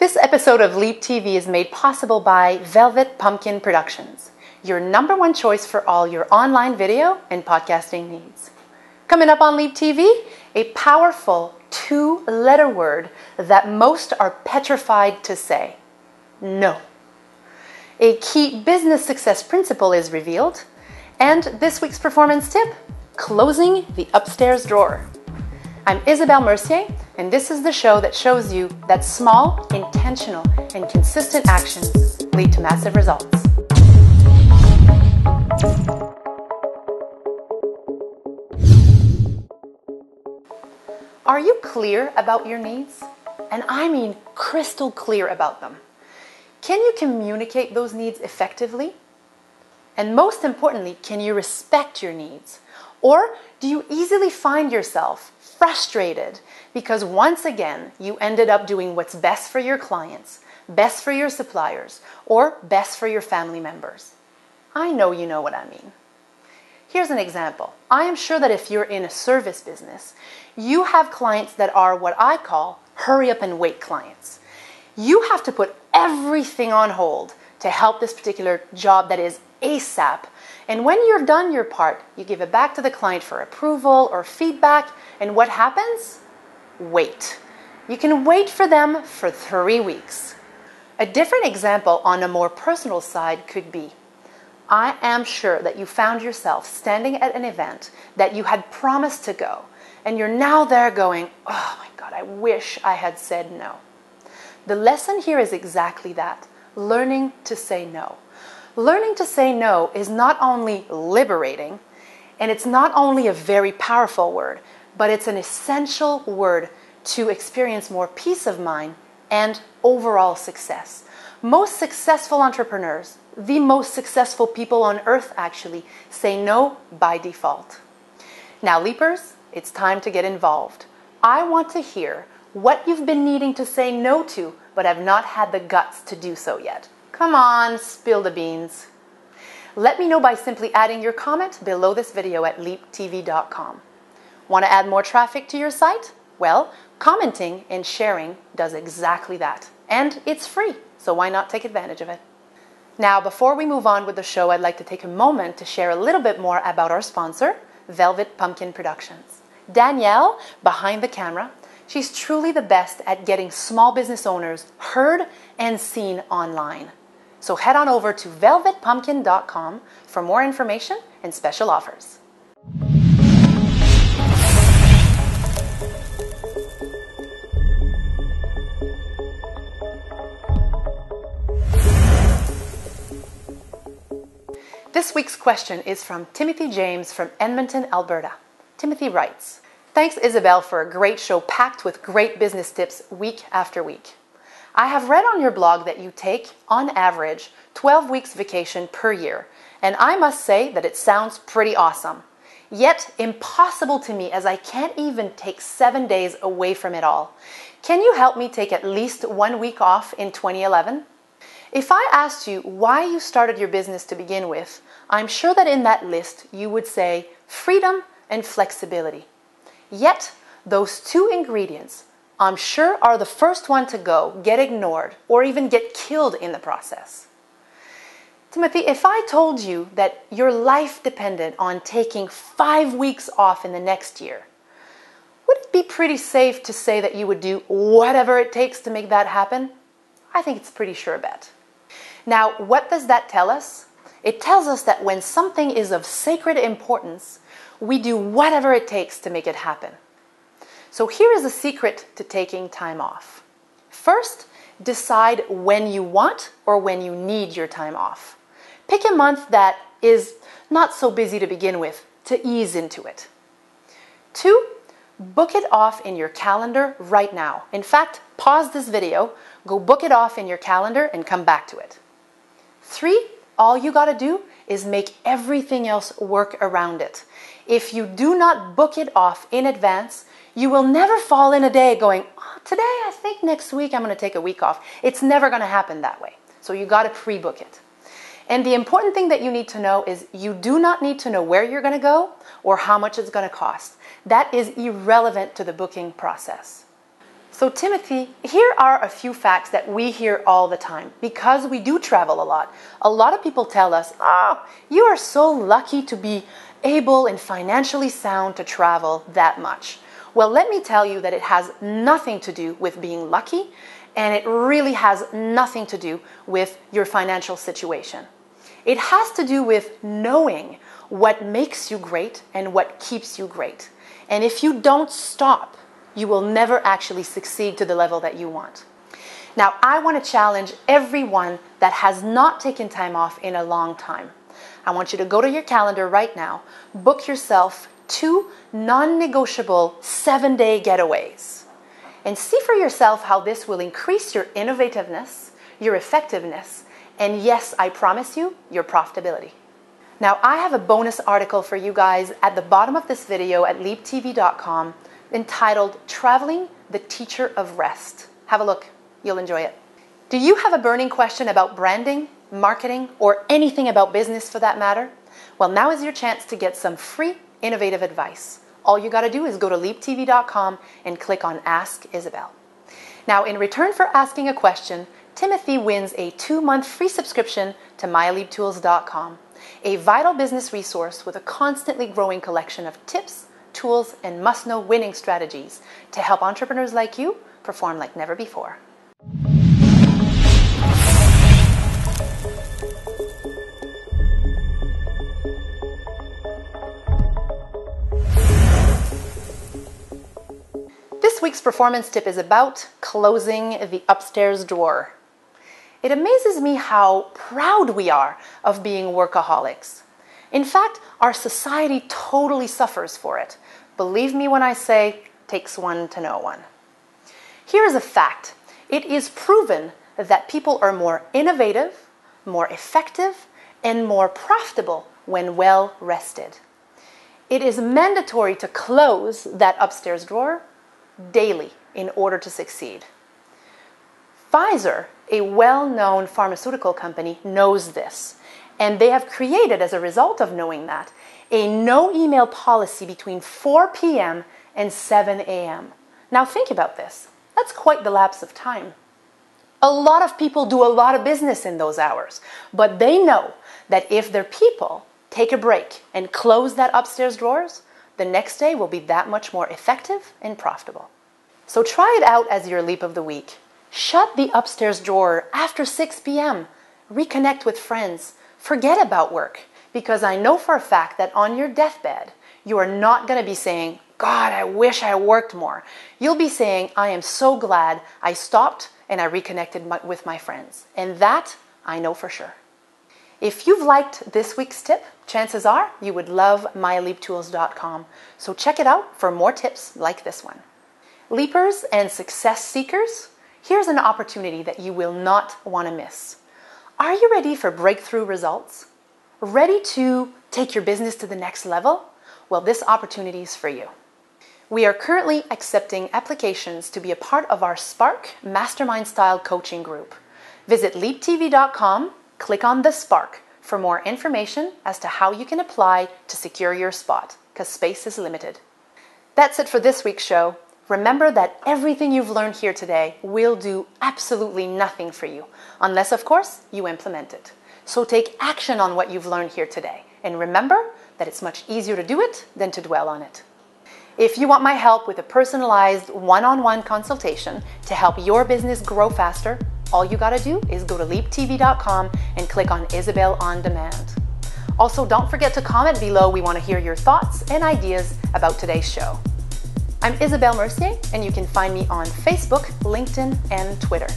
This episode of LeapTV is made possible by Velvet Pumpkin Productions, your #1 choice for all your online video and podcasting needs. Coming up on LeapTV, a powerful 2-letter word that most are petrified to say: no. A key business success principle is revealed, and this week's performance tip: closing the upstairs drawer. I'm Isabelle Mercier, and this is the show that shows you that small, intentional, and consistent actions lead to massive results. Are you clear about your needs? And I mean crystal clear about them. Can you communicate those needs effectively? And most importantly, can you respect your needs? Or do you easily find yourself frustrated because once again you ended up doing what's best for your clients, best for your suppliers, or best for your family members? I know you know what I mean. Here's an example. I am sure that if you're in a service business, you have clients that are what I call hurry up and wait clients. You have to put everything on hold to help this particular job that is ASAP. And when you're done your part, you give it back to the client for approval or feedback. And what happens? Wait. You can wait for them for 3 weeks. A different example on a more personal side could be, I am sure that you found yourself standing at an event that you had promised to go, and you're now there going, oh my God, I wish I had said no. The lesson here is exactly that: learning to say no. Learning to say no is not only liberating, and it's not only a very powerful word, but it's an essential word to experience more peace of mind and overall success. Most successful entrepreneurs, the most successful people on earth actually, say no by default. Now, Leapers, it's time to get involved. I want to hear what you've been needing to say no to, but have not had the guts to do so yet. Come on, spill the beans. Let me know by simply adding your comment below this video at leaptv.com. Want to add more traffic to your site? Well, commenting and sharing does exactly that. And it's free, so why not take advantage of it? Now, before we move on with the show, I'd like to take a moment to share a little bit more about our sponsor, Velvet Pumpkin Productions. Danielle, behind the camera, she's truly the best at getting small business owners heard and seen online. So head on over to velvetpumpkin.com for more information and special offers. This week's question is from Timothy James from Edmonton, Alberta. Timothy writes, "Thanks, Isabelle, for a great show packed with great business tips week after week. I have read on your blog that you take, on average, 12 weeks vacation per year, and I must say that it sounds pretty awesome. Yet impossible to me, as I can't even take 7 days away from it all. Can you help me take at least 1 week off in 2011? If I asked you why you started your business to begin with, I'm sure that in that list you would say freedom and flexibility. Yet, those two ingredients, I'm sure, are the first one to go, get ignored, or even get killed in the process. Timothy, if I told you that your life depended on taking 5 weeks off in the next year, would it be pretty safe to say that you would do whatever it takes to make that happen? I think it's a pretty sure bet. Now, what does that tell us? It tells us that when something is of sacred importance, we do whatever it takes to make it happen. So here is a secret to taking time off. First, decide when you want or when you need your time off. Pick a month that is not so busy to begin with to ease into it. 2, book it off in your calendar right now. In fact, pause this video, go book it off in your calendar and come back to it. 3, all you got to do is make everything else work around it. If you do not book it off in advance, you will never fall in a day going, oh, today I think next week I'm going to take a week off. It's never going to happen that way. So you got to pre-book it. And the important thing that you need to know is you do not need to know where you're going to go or how much it's going to cost. That is irrelevant to the booking process. So Timothy, here are a few facts that we hear all the time because we do travel a lot. A lot of people tell us, oh, you are so lucky to be able and financially sound to travel that much. Well, let me tell you that it has nothing to do with being lucky, and it really has nothing to do with your financial situation. It has to do with knowing what makes you great and what keeps you great. And if you don't stop, you will never actually succeed to the level that you want. Now, I want to challenge everyone that has not taken time off in a long time. I want you to go to your calendar right now, book yourself 2 non-negotiable 7-day getaways, and see for yourself how this will increase your innovativeness, your effectiveness, and yes, I promise you, your profitability. Now, I have a bonus article for you guys at the bottom of this video at LeapTV.com entitled Traveling the Teacher of Rest. Have a look. You'll enjoy it. Do you have a burning question about branding, marketing, or anything about business for that matter? Well, now is your chance to get some free, innovative advice. All you got to do is go to LeapTV.com and click on Ask Isabel. Now, in return for asking a question, Timothy wins a 2-month free subscription to MyLeapTools.com, a vital business resource with a constantly growing collection of tips, tools, and must-know winning strategies to help entrepreneurs like you perform like never before. This week's performance tip is about closing the upstairs drawer. It amazes me how proud we are of being workaholics. In fact, our society totally suffers for it. Believe me when I say, takes one to know one. Here is a fact. It is proven that people are more innovative, more effective, and more profitable when well rested. It is mandatory to close that upstairs drawer daily in order to succeed. Pfizer, a well-known pharmaceutical company, knows this, and they have created, as a result of knowing that, a no-email policy between 4 p.m. and 7 a.m. Now think about this. That's quite the lapse of time. A lot of people do a lot of business in those hours, but they know that if their people take a break and close that upstairs drawers, the next day will be that much more effective and profitable. So try it out as your leap of the week. Shut the upstairs drawer after 6 p.m. Reconnect with friends. Forget about work, because I know for a fact that on your deathbed, you are not going to be saying, God, I wish I worked more. You'll be saying, I am so glad I stopped and I reconnected with my friends. And that I know for sure. If you've liked this week's tip, chances are you would love MyLeapTools.com. So check it out for more tips like this one. Leapers and success seekers, here's an opportunity that you will not want to miss. Are you ready for breakthrough results? Ready to take your business to the next level? Well, this opportunity is for you. We are currently accepting applications to be a part of our Spark Mastermind Style Coaching Group. Visit LeapTV.com, click on the Spark for more information as to how you can apply to secure your spot, because space is limited. That's it for this week's show. Remember that everything you've learned here today will do absolutely nothing for you, unless, of course, you implement it. So take action on what you've learned here today. And remember that it's much easier to do it than to dwell on it. If you want my help with a personalized one-on-one consultation to help your business grow faster, all you gotta do is go to LeapTV.com and click on Isabel On Demand. Also, don't forget to comment below. We want to hear your thoughts and ideas about today's show. I'm Isabelle Mercier, and you can find me on Facebook, LinkedIn, and Twitter.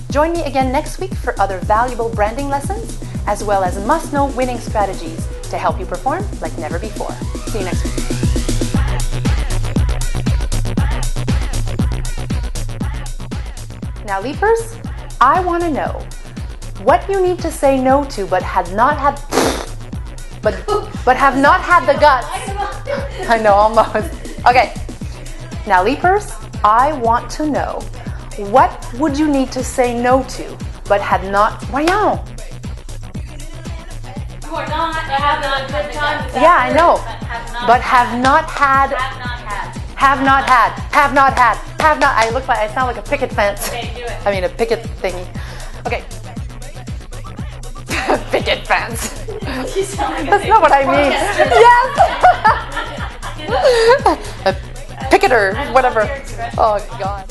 Join me again next week for other valuable branding lessons, as well as must-know winning strategies to help you perform like never before. See you next week. Now, Leapers, I want to know what you need to say no to, but have not had the guts. I know, almost. Okay. Now, Leapers, I want to know, what would you need to say no to, but had not... Voyons! You are not, I have not good time. Yeah, I know. But have not had... Have not had. Have not had. Have not had. Have not. I sound like a picket fence. Okay, do it. I mean a picket thingy. Okay. Picket fence. You sound like That's not what I mean. Yes. A picketer, whatever. Oh God.